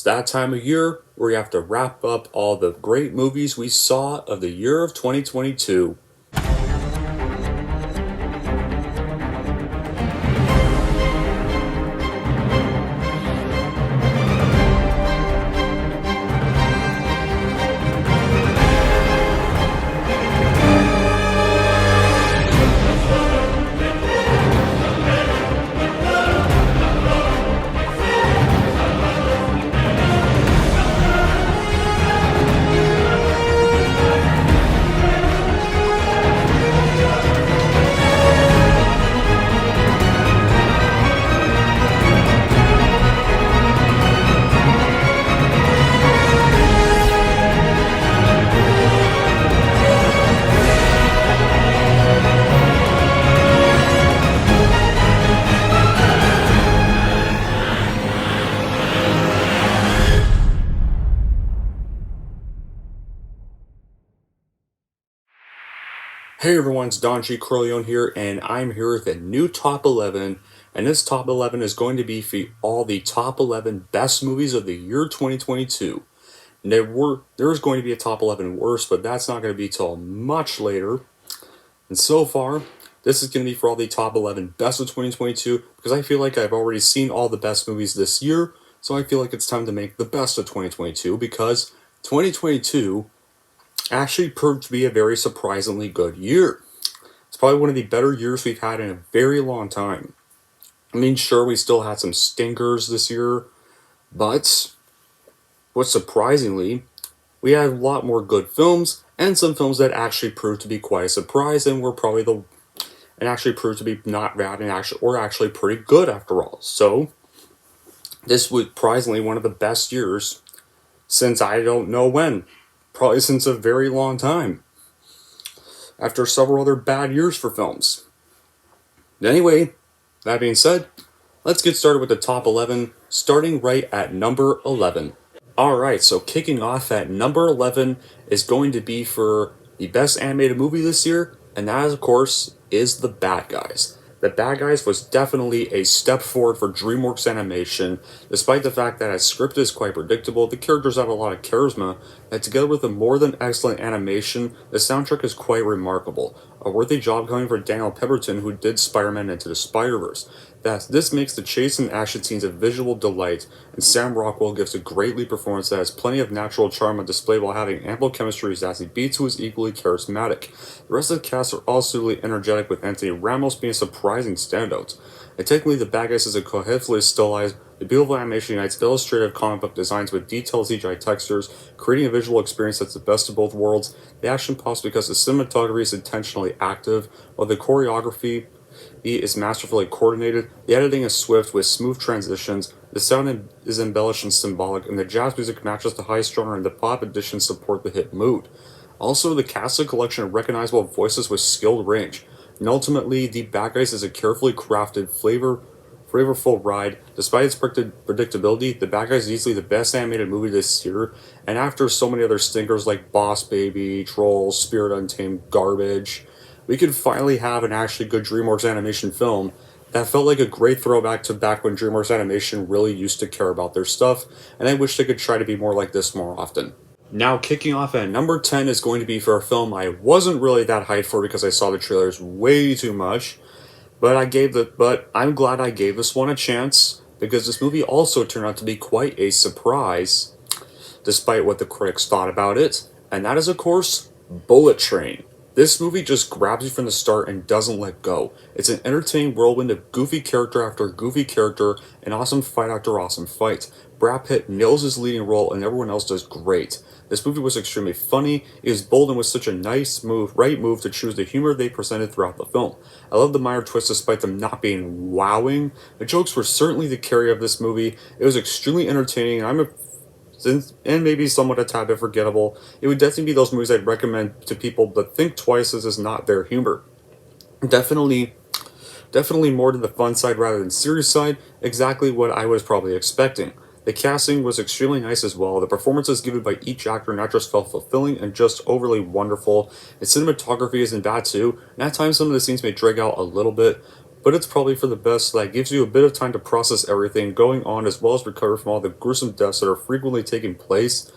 It's that time of year where you have to wrap up all the great movies we saw of the year of 2022. Hey everyone, it's Don G. Corleone here, and I'm here with a new top 11. And this top 11 is going to be for all the top 11 best movies of the year 2022. There's going to be a top 11 worst, but that's not going to be till much later. And so far, this is going to be for all the top 11 best of 2022 because I feel like I've already seen all the best movies this year, so I feel like it's time to make the best of 2022 because 2022 actually proved to be a very surprisingly good year. It's probably one of the better years we've had in a very long time. I mean, sure, we still had some stinkers this year, but what's surprisingly, we had a lot more good films and some films that actually proved to be quite a surprise and were probably and actually proved to be not bad and actually pretty good after all. So this was surprisingly one of the best years since I don't know when. Probably since a very long time. After several other bad years for films. Anyway, that being said, let's get started with the top 11, starting right at number 11. Alright, so kicking off at number 11 is going to be for the best animated movie this year, and that, of course, is The Bad Guys. The Bad Guys was definitely a step forward for DreamWorks Animation, despite the fact that its script is quite predictable, the characters have a lot of charisma, and together with a more than excellent animation, the soundtrack is quite remarkable. A worthy job coming for Daniel Pemberton, who did Spider-Man Into the Spider-Verse. This makes the chase and action scenes a visual delight, and Sam Rockwell gives a great lead performance that has plenty of natural charm on display while having ample chemistry as he beats who is equally charismatic. The rest of the cast are also really energetic, with Anthony Ramos being a surprising standout. And technically, The Bad Guys is a cohesively stylized, the beautiful animation unites illustrative comic book designs with detailed CGI textures, creating a visual experience that's the best of both worlds. The action pops because the cinematography is intentionally active, while the choreography is masterfully coordinated, the editing is swift with smooth transitions, the sound is embellished and symbolic, and the jazz music matches the high strung and the pop additions support the hit mood. Also, the cast is a collection of recognizable voices with skilled range. And ultimately, The Bad Guys is a carefully crafted, flavorful ride. Despite its predictability, The Bad Guys is easily the best animated movie this year, and after so many other stinkers like Boss Baby, Trolls, Spirit Untamed, garbage, we could finally have an actually good DreamWorks Animation film that felt like a great throwback to back when DreamWorks Animation really used to care about their stuff, and I wish they could try to be more like this more often. Now, kicking off at number 10 is going to be for a film I wasn't really that hyped for because I saw the trailers way too much, but I'm glad I gave this one a chance because this movie also turned out to be quite a surprise, despite what the critics thought about it, and that is, of course, Bullet Train. This movie just grabs you from the start and doesn't let go. It's an entertaining whirlwind of goofy character after goofy character and awesome fight after awesome fight. Brad Pitt nails his leading role and everyone else does great. This movie was extremely funny, it was bold and was such a right move to choose the humor they presented throughout the film. I love the minor twists despite them not being wowing. The jokes were certainly the carry of this movie. It was extremely entertaining, and maybe somewhat a tad bit forgettable. It would definitely be those movies I'd recommend to people, but think twice as is not their humor. Definitely more to the fun side rather than serious side, exactly what I was probably expecting. The casting was extremely nice as well. The performances given by each actor not just felt fulfilling and just overly wonderful. The cinematography isn't bad too, and at times some of the scenes may drag out a little bit, but it's probably for the best, so that gives you a bit of time to process everything going on as well as recover from all the gruesome deaths that are frequently taking place.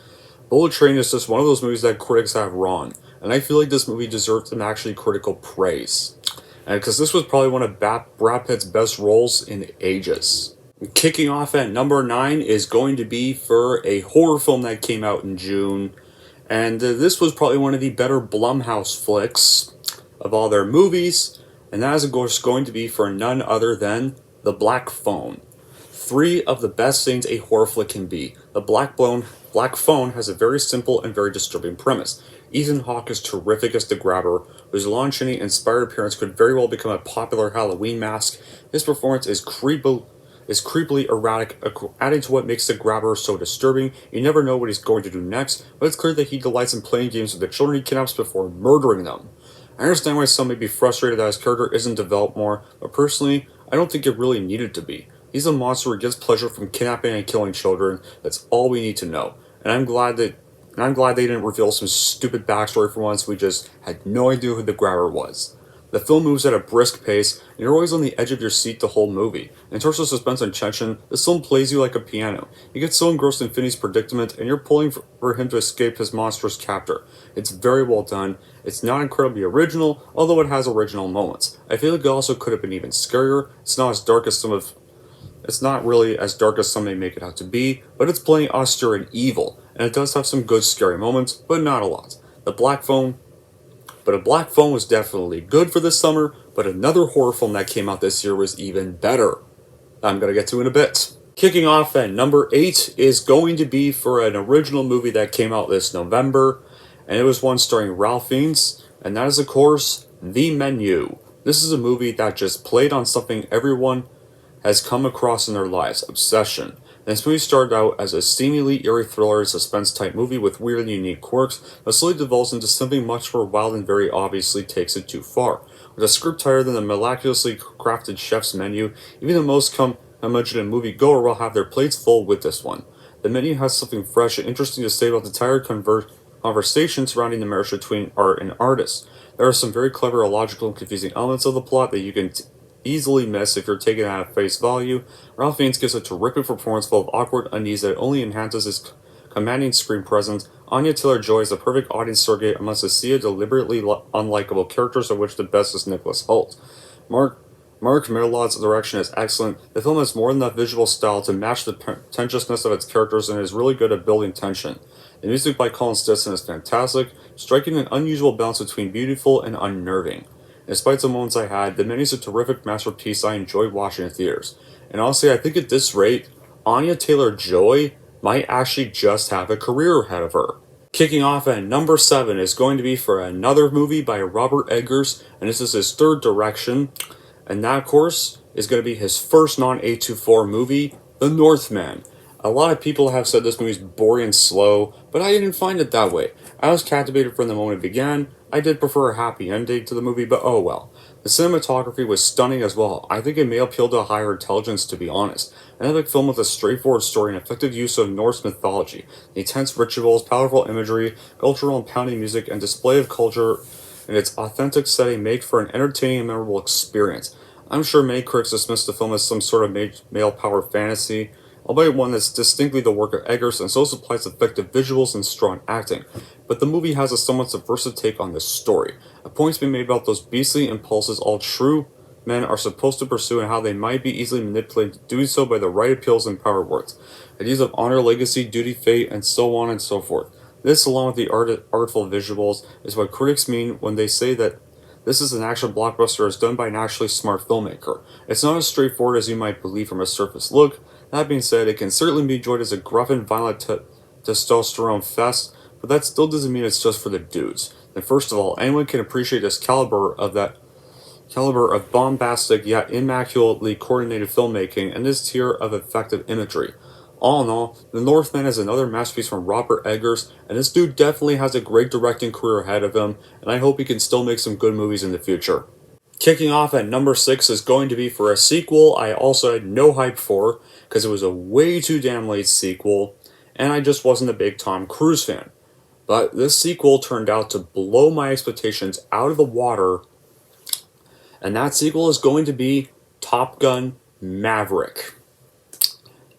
Bullet Train is just one of those movies that critics have wrong, and I feel like this movie deserves some actually critical praise. And because this was probably one of Brad Pitt's best roles in ages. Kicking off at number 9 is going to be for a horror film that came out in June, and this was probably one of the better Blumhouse flicks of all their movies, and that is of course going to be for none other than The Black Phone. 3 of the best things a horror flick can be. The Black Phone has a very simple and very disturbing premise. Ethan Hawke is terrific as the Grabber, whose launching inspired appearance could very well become a popular Halloween mask. His performance is creepily erratic, adding to what makes the Grabber so disturbing. You never know what he's going to do next, but it's clear that he delights in playing games with the children he kidnaps before murdering them. I understand why some may be frustrated that his character isn't developed more, but personally, I don't think it really needed to be. He's a monster who gets pleasure from kidnapping and killing children. That's all we need to know. And I'm glad they didn't reveal some stupid backstory for once. We just had no idea who the Grabber was. The film moves at a brisk pace, and you're always on the edge of your seat the whole movie. In terms of suspense and tension, this film plays you like a piano. You get so engrossed in Finney's predicament, and you're pulling for him to escape his monstrous captor. It's very well done. It's not incredibly original, although it has original moments. I feel like it also could have been even scarier. It's not really as dark as some may make it out to be, but it's playing austere and evil, and it does have some good scary moments, but not a lot. A Black Phone was definitely good for this summer, but another horror film that came out this year was even better. I'm gonna get to in a bit. Kicking off at number 8 is going to be for an original movie that came out this November, and it was one starring Ralph Fiennes, and that is of course The Menu. This is a movie that just played on something everyone has come across in their lives: obsession. This movie started out as a seemingly eerie thriller suspense type movie with weird and unique quirks, but slowly devolves into something much more wild and very obviously takes it too far. With a script higher than the miraculously crafted chef's menu, even the most imaginative moviegoer will have their plates full with this one. The Menu has something fresh and interesting to say about the tired conversation surrounding the marriage between art and artist. There are some very clever, illogical, and confusing elements of the plot that you can easily miss if you're taken at face value. Ralph Fiennes gives a terrific performance full of awkward unease that only enhances his commanding screen presence. Anya Taylor-Joy is the perfect audience surrogate amongst a sea of deliberately unlikable characters, of which the best is Nicholas Hoult. Mark Mylod's direction is excellent. The film has more than enough visual style to match the pretentiousness of its characters and is really good at building tension. The music by Colin Stetson is fantastic, striking an unusual balance between beautiful and unnerving. Despite the moments I had, The Menu is a terrific masterpiece I enjoyed watching in theaters. And honestly, I think at this rate, Anya Taylor-Joy might actually just have a career ahead of her. Kicking off at number 7 is going to be for another movie by Robert Eggers, and this is his third direction. And that, of course, is going to be his first non-A24 movie, The Northman. A lot of people have said this movie's boring and slow, but I didn't find it that way. I was captivated from the moment it began. I did prefer a happy ending to the movie, but oh well. The cinematography was stunning as well. I think it may appeal to a higher intelligence, to be honest. An epic film with a straightforward story and effective use of Norse mythology, the intense rituals, powerful imagery, cultural and pounding music, and display of culture in its authentic setting make for an entertaining and memorable experience. I'm sure many critics dismiss the film as some sort of male-powered fantasy, albeit one that's distinctly the work of Eggers and so supplies effective visuals and strong acting. But the movie has a somewhat subversive take on this story. A point to be made about those beastly impulses all true men are supposed to pursue and how they might be easily manipulated to do so by the right appeals and power words. Ideas of honor, legacy, duty, fate, and so on and so forth. This, along with the artful visuals, is what critics mean when they say that this is an action blockbuster as done by an actually smart filmmaker. It's not as straightforward as you might believe from a surface look. That being said, it can certainly be enjoyed as a gruff and violent testosterone fest, but that still doesn't mean it's just for the dudes. And first of all, anyone can appreciate this caliber of bombastic yet immaculately coordinated filmmaking and this tier of effective imagery. All in all, The Northman is another masterpiece from Robert Eggers, and this dude definitely has a great directing career ahead of him, and I hope he can still make some good movies in the future. Kicking off at number 6 is going to be for a sequel I also had no hype for, because it was a way too damn late sequel, and I just wasn't a big Tom Cruise fan. But this sequel turned out to blow my expectations out of the water, and that sequel is going to be Top Gun Maverick.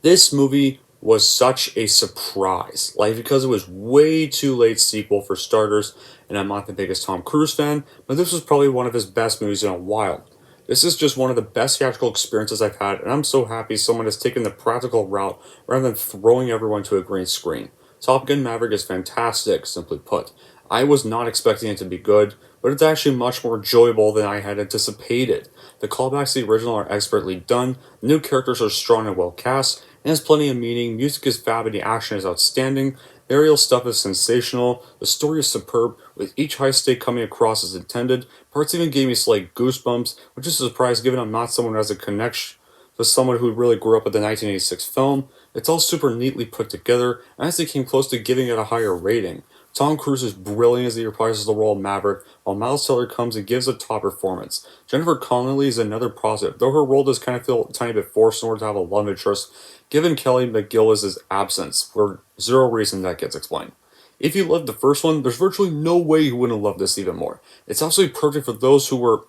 This movie was such a surprise. Like, because it was way too late sequel for starters, and I'm not the biggest Tom Cruise fan, but this was probably one of his best movies in a while. This is just one of the best theatrical experiences I've had, and I'm so happy someone has taken the practical route rather than throwing everyone to a green screen. Top Gun Maverick is fantastic, simply put. I was not expecting it to be good, but it's actually much more enjoyable than I had anticipated. The callbacks to the original are expertly done, the new characters are strong and well cast, and has plenty of meaning, music is fab and the action is outstanding, the aerial stuff is sensational, the story is superb, with each high stake coming across as intended. Parts even gave me slight goosebumps, which is a surprise given I'm not someone who has a connection to someone who really grew up with the 1986 film. It's all super neatly put together, and I actually came close to giving it a higher rating. Tom Cruise is brilliant as he reprises the role of Maverick, while Miles Teller comes and gives a top performance. Jennifer Connelly is another positive, though her role does kind of feel a tiny bit forced in order to have a love interest, given Kelly McGillis's absence, for zero reason that gets explained. If you loved the first one, there's virtually no way you wouldn't love this even more. It's absolutely perfect for those who were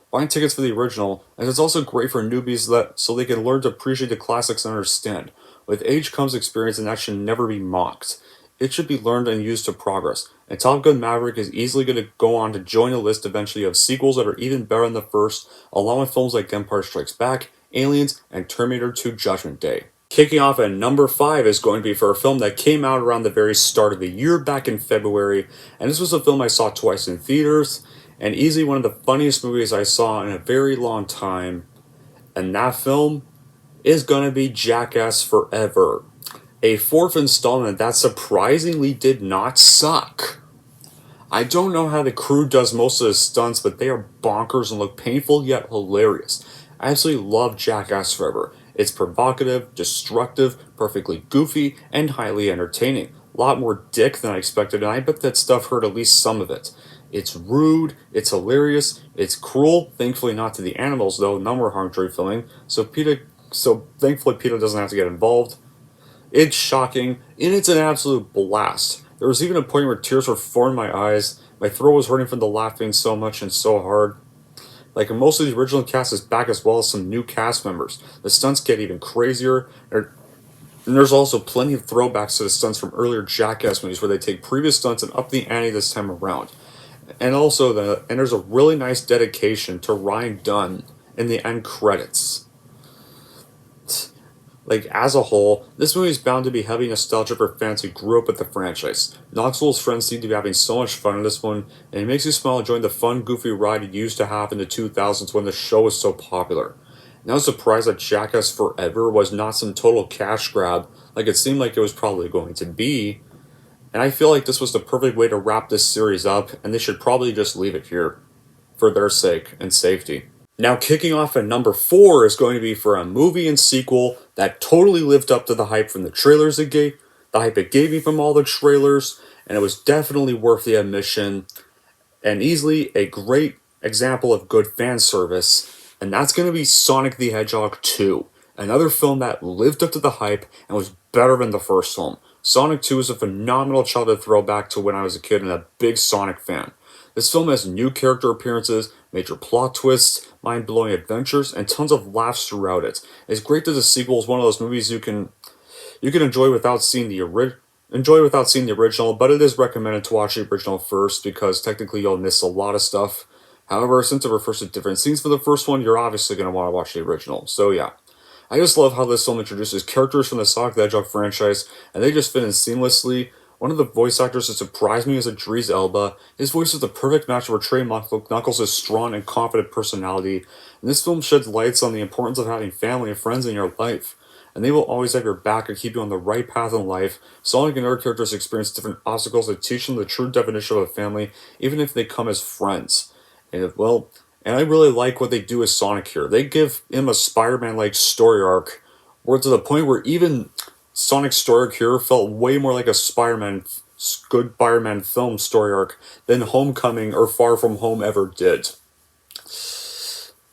buying tickets for the original, and it's also great for newbies so they can learn to appreciate the classics and understand. With age comes experience, and that should never be mocked. It should be learned and used to progress. And Top Gun Maverick is easily going to go on to join a list eventually of sequels that are even better than the first, along with films like Empire Strikes Back, Aliens, and Terminator 2 Judgment Day. Kicking off at number 5 is going to be for a film that came out around the very start of the year back in February, and this was a film I saw twice in theaters, and easily one of the funniest movies I saw in a very long time, and that film is going to be Jackass Forever. A fourth installment that surprisingly did not suck. I don't know how the crew does most of the stunts, but they are bonkers and look painful yet hilarious. I absolutely love Jackass Forever. It's provocative, destructive, perfectly goofy, and highly entertaining. A lot more dick than I expected, and I bet that stuff hurt at least some of it. It's rude, it's hilarious, it's cruel, thankfully not to the animals though, none were harmed during filming, so thankfully PETA doesn't have to get involved. It's shocking, and it's an absolute blast. There was even a point where tears were forming my eyes, my throat was hurting from the laughing so much and so hard. Like, most of the original cast is back as well as some new cast members. The stunts get even crazier, and there's also plenty of throwbacks to the stunts from earlier Jackass movies where they take previous stunts and up the ante this time around. And there's a really nice dedication to Ryan Dunn in the end credits. Like, as a whole, this movie is bound to be heavy nostalgia for fans who grew up with the franchise. Knoxville's friends seem to be having so much fun in this one, and it makes you smile enjoying the fun, goofy ride it used to have in the 2000s when the show was so popular. And I was surprised that Jackass Forever was not some total cash grab, like it seemed like it was probably going to be. And I feel like this was the perfect way to wrap this series up, and they should probably just leave it here, for their sake and safety. Now, kicking off at number 4 is going to be for a movie and sequel that totally lived up to the hype from the trailers the hype it gave me from all the trailers, and it was definitely worth the admission, and easily a great example of good fan service, and that's going to be Sonic the Hedgehog 2, another film that lived up to the hype and was better than the first film. Sonic 2 is a phenomenal childhood throwback to when I was a kid and a big Sonic fan. This film has new character appearances, major plot twists, mind-blowing adventures, and tons of laughs throughout it. It's great that the sequel is one of those movies you can enjoy without seeing the original, but it is recommended to watch the original first because technically you'll miss a lot of stuff. However, since it refers to different scenes for the first one, you're obviously going to want to watch the original. So yeah. I just love how this film introduces characters from the Sonic the Hedgehog franchise, and they just fit in seamlessly. One of the voice actors that surprised me is Idris Elba. His voice is the perfect match to portray Knuckles' strong and confident personality, and this film sheds lights on the importance of having family and friends in your life. And they will always have your back and keep you on the right path in life. Sonic and other characters experience different obstacles that teach them the true definition of a family, even if they come as friends. And I really like what they do with Sonic here. They give him a Spider-Man-like story arc, where to the point where even Sonic's story arc here felt way more like a good Spider-Man film story arc than Homecoming or Far From Home ever did.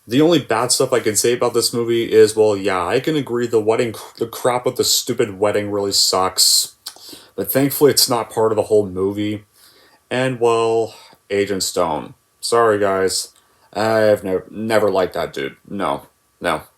The only bad stuff I can say about this movie is, well, yeah, I can agree the crap with the stupid wedding really sucks, but thankfully it's not part of the whole movie. And, well, Agent Stone. Sorry, guys. I've never liked that dude. No. Now,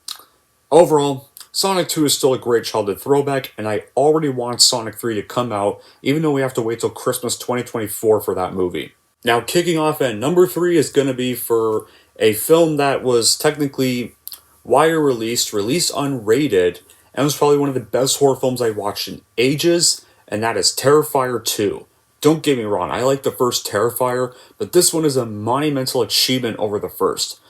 overall, Sonic 2 is still a great childhood throwback, and I already want Sonic 3 to come out, even though we have to wait till Christmas 2024 for that movie. Now, kicking off at number 3 is going to be for a film that was technically wire released unrated, and was probably one of the best horror films I watched in ages, and that is Terrifier 2. Don't get me wrong, I like the first Terrifier, but this one is a monumental achievement over the first.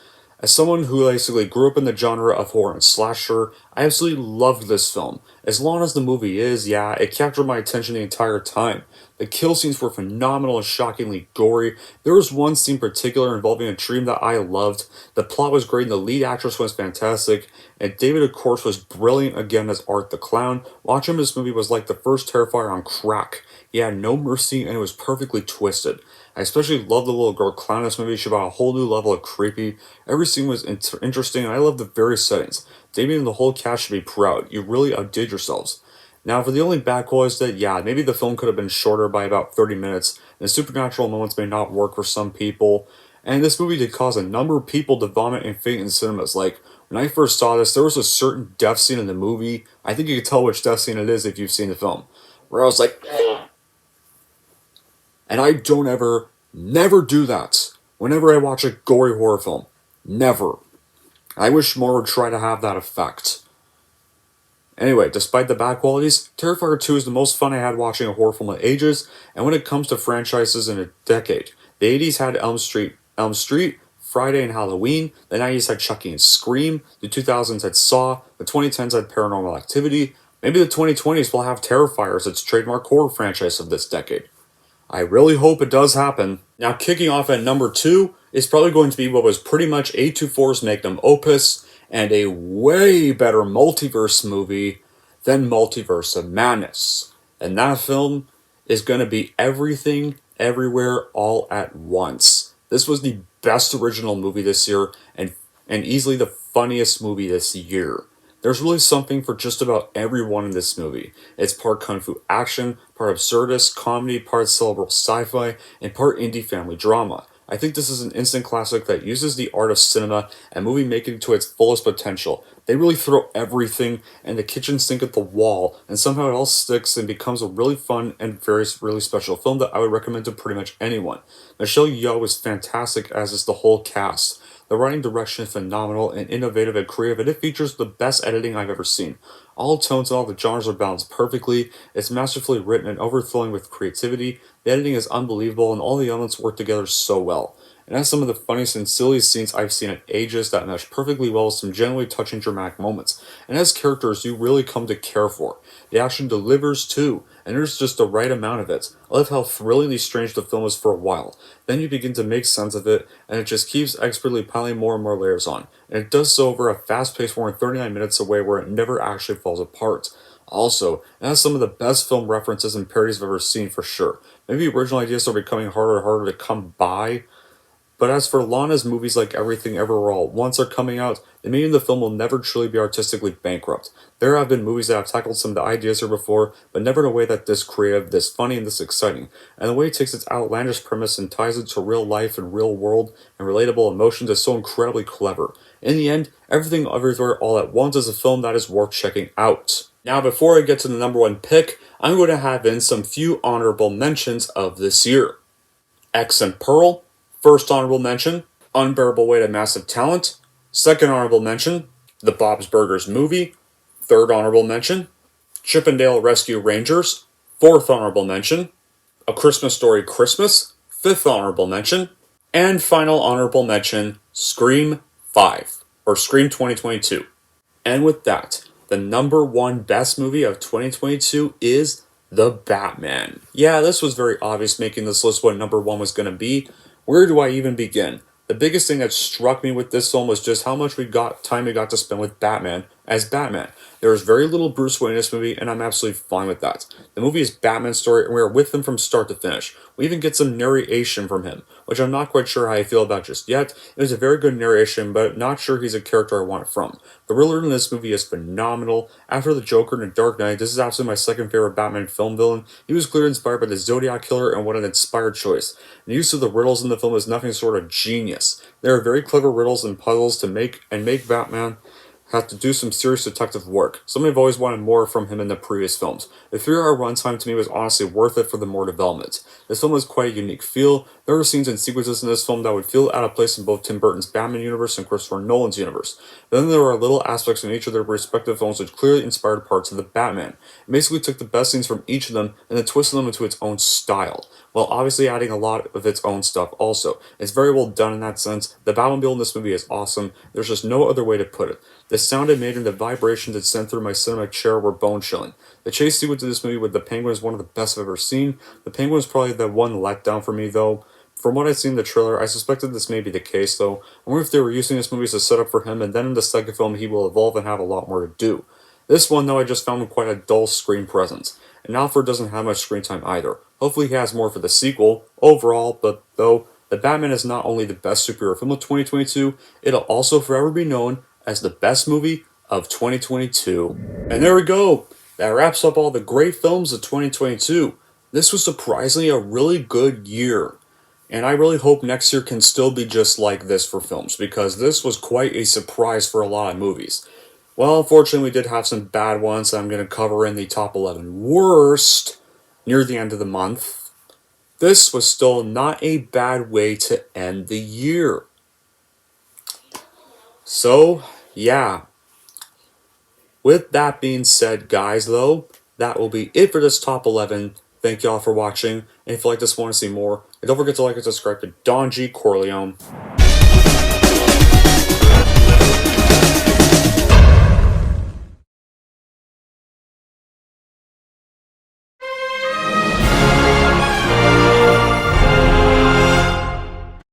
As someone who basically grew up in the genre of horror and slasher, I absolutely loved this film. As long as the movie is, yeah, it captured my attention the entire time. The kill scenes were phenomenal and shockingly gory. There was one scene in particular involving a dream that I loved. The plot was great and the lead actress was fantastic. And David, of course, was brilliant again as Art the Clown. Watching this movie was like the first Terrifier on crack. He had no mercy and it was perfectly twisted. I especially love the little girl clown in this movie. She brought a whole new level of creepy. Every scene was interesting, and I love the various settings. David and the whole cast should be proud. You really outdid yourselves. Now, for the only bad quality is that, yeah, maybe the film could have been shorter by about 30 minutes, and the supernatural moments may not work for some people. And this movie did cause a number of people to vomit and faint in cinemas. Like, when I first saw this, there was a certain death scene in the movie. I think you can tell which death scene it is if you've seen the film. Where I was like, and I don't never do that whenever I watch a gory horror film. Never. I wish more would try to have that effect. Anyway, despite the bad qualities, Terrifier 2 is the most fun I had watching a horror film in ages, and when it comes to franchises in a decade, the 80s had Elm Street, Friday and Halloween, the 90s had Chucky and Scream, the 2000s had Saw, the 2010s had Paranormal Activity, maybe the 2020s will have Terrifier as its trademark horror franchise of this decade. I really hope it does happen. Now, kicking off at number 2 is probably going to be what was pretty much A24's magnum opus, and a way better multiverse movie than Multiverse of Madness. And that film is going to be Everything, Everywhere, All at Once. This was the best original movie this year, and easily the funniest movie this year. There's really something for just about everyone in this movie. It's part kung fu action, part absurdist comedy, part cerebral sci-fi, and part indie family drama. I think this is an instant classic that uses the art of cinema and movie making to its fullest potential. They really throw everything and the kitchen sink at the wall, and somehow it all sticks and becomes a really fun and really special film that I would recommend to pretty much anyone. Michelle Yeoh is fantastic, as is the whole cast. The writing direction is phenomenal and innovative and creative, and it features the best editing I've ever seen. All tones and all the genres are balanced perfectly, it's masterfully written and overflowing with creativity, the editing is unbelievable, and all the elements work together so well. It has some of the funniest and silliest scenes I've seen in ages that mesh perfectly well with some genuinely touching dramatic moments, and has characters you really come to care for. The action delivers too, and there's just the right amount of it. I love how thrillingly strange the film is for a while. Then you begin to make sense of it, and it just keeps expertly piling more and more layers on. And it does so over a fast-paced 39 minutes away where it never actually falls apart. Also, it has some of the best film references and parodies I've ever seen for sure. Maybe original ideas are becoming harder and harder to come by, but as for Lana's movies like Everything Everywhere All at Once are coming out, the meaning of the film will never truly be artistically bankrupt. There have been movies that have tackled some of the ideas here before, but never in a way that this creative, this funny, and this exciting. And the way it takes its outlandish premise and ties it to real life and real world and relatable emotions is so incredibly clever. In the end, Everything Everywhere All at Once is a film that is worth checking out. Now, before I get to the number 1 pick, I'm going to have in some few honorable mentions of this year. X and Pearl, first honorable mention, Unbearable Weight of Massive Talent. Second honorable mention, The Bob's Burgers Movie. Third honorable mention, Chippendale Rescue Rangers. Fourth honorable mention, A Christmas Story Christmas. Fifth honorable mention, and final honorable mention, Scream 5, or Scream 2022. And with that, the number 1 best movie of 2022 is The Batman. Yeah, this was very obvious making this list what number 1 was going to be. Where do I even begin? The biggest thing that struck me with this film was just how much time we got to spend with Batman as Batman. There was very little Bruce Wayne in this movie, and I'm absolutely fine with that. The movie is Batman's story, and we are with him from start to finish. We even get some narration from him, which I'm not quite sure how I feel about just yet. It was a very good narration, but not sure he's a character I want it from. The Riddler in this movie is phenomenal. After the Joker in The Dark Knight, this is absolutely my second favorite Batman film villain. He was clearly inspired by the Zodiac Killer, and what an inspired choice. The use of the riddles in the film is nothing short of genius. There are very clever riddles and puzzles to make Batman, have to do some serious detective work. Something I've always wanted more from him in the previous films. The 3-hour runtime to me was honestly worth it for the more development. This film has quite a unique feel. There are scenes and sequences in this film that would feel out of place in both Tim Burton's Batman universe and Christopher Nolan's universe. Then there are little aspects in each of their respective films which clearly inspired parts of the Batman. It basically took the best scenes from each of them and then twisted them into its own style, while obviously adding a lot of its own stuff also. It's very well done in that sense. The Batmobile in this movie is awesome. There's just no other way to put it. The sound it made and the vibrations it sent through my cinema chair were bone-chilling. The chase sequence of this movie with the Penguin is one of the best I've ever seen. The Penguin is probably the one letdown for me, though. From what I've seen in the trailer, I suspected this may be the case, though. I wonder if they were using this movie as a setup for him, and then in the second film he will evolve and have a lot more to do. This one, though, I just found him quite a dull screen presence. And Alfred doesn't have much screen time either. Hopefully he has more for the sequel, overall, but though, The Batman is not only the best superhero film of 2022, it'll also forever be known as the best movie of 2022. And there we go! That wraps up all the great films of 2022. This was surprisingly a really good year. And I really hope next year can still be just like this for films, because this was quite a surprise for a lot of movies. Well, unfortunately, we did have some bad ones that I'm going to cover in the top 11 worst near the end of the month. This was still not a bad way to end the year. So, yeah. With that being said, guys, though, that will be it for this top 11. Thank y'all for watching, and if you like this, want to see more, don't forget to like and subscribe to Don G. Corleone.